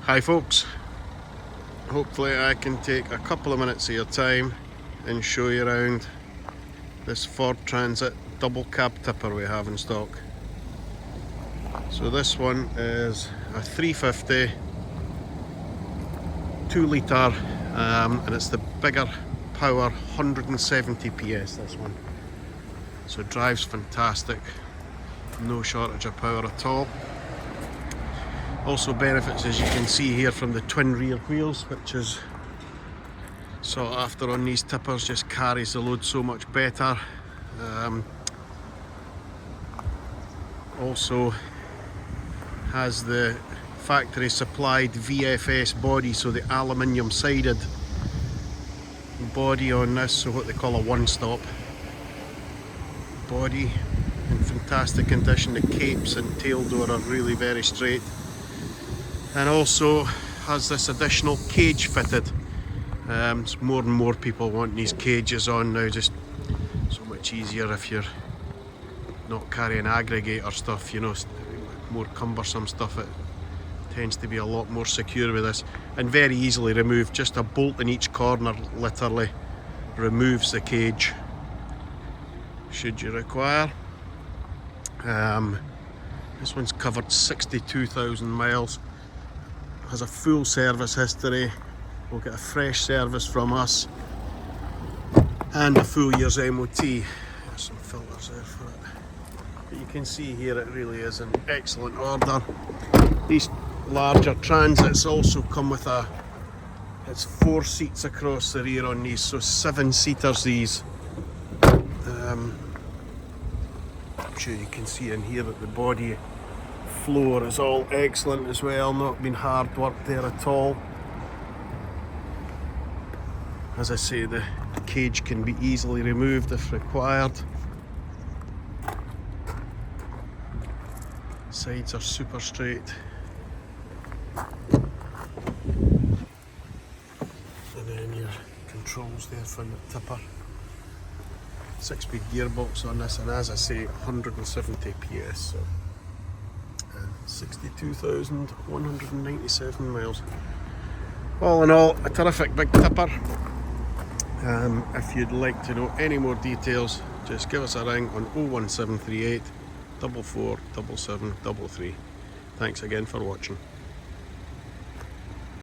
Hi folks, hopefully I can take a couple of minutes of your time and show you around this Ford Transit double cab tipper we have in stock. So this one is a 350 2 litre and it's the bigger power 170 PS, this one. So it drives fantastic, no shortage of power at all. Also benefits, as you can see here, from the twin rear wheels, which is sought after on these tippers, just carries the load so much better. Also has the factory supplied VFS body, so the aluminium sided body on this, so what they call a one-stop body, in fantastic condition. The capes and tail door are really very straight, and also has this additional cage fitted. It's more and more people want these cages on now, just so much easier if you're not carrying aggregator stuff, you know, more cumbersome stuff. It tends to be a lot more secure with this, and very easily removed. Just a bolt in each corner literally removes the cage should you require. This one's covered 62,000 miles, has a full service history. We'll get a fresh service from us and a full year's MOT. There's some filters there for it, but you can see here it really is in excellent order. These larger Transits also come with it's 4 seats across the rear on these, so 7-seaters these. I'm sure you can see in here that the body floor is all excellent as well, not been hard worked there at all. As I say, the cage can be easily removed if required. Sides are super straight. And then your controls there for your tipper. 6-speed gearbox on this, and as I say, 170 PS. So, 62,197 miles. All in all, a terrific big tipper. If you'd like to know any more details, just give us a ring on 01738 44 77 33. Thanks again for watching.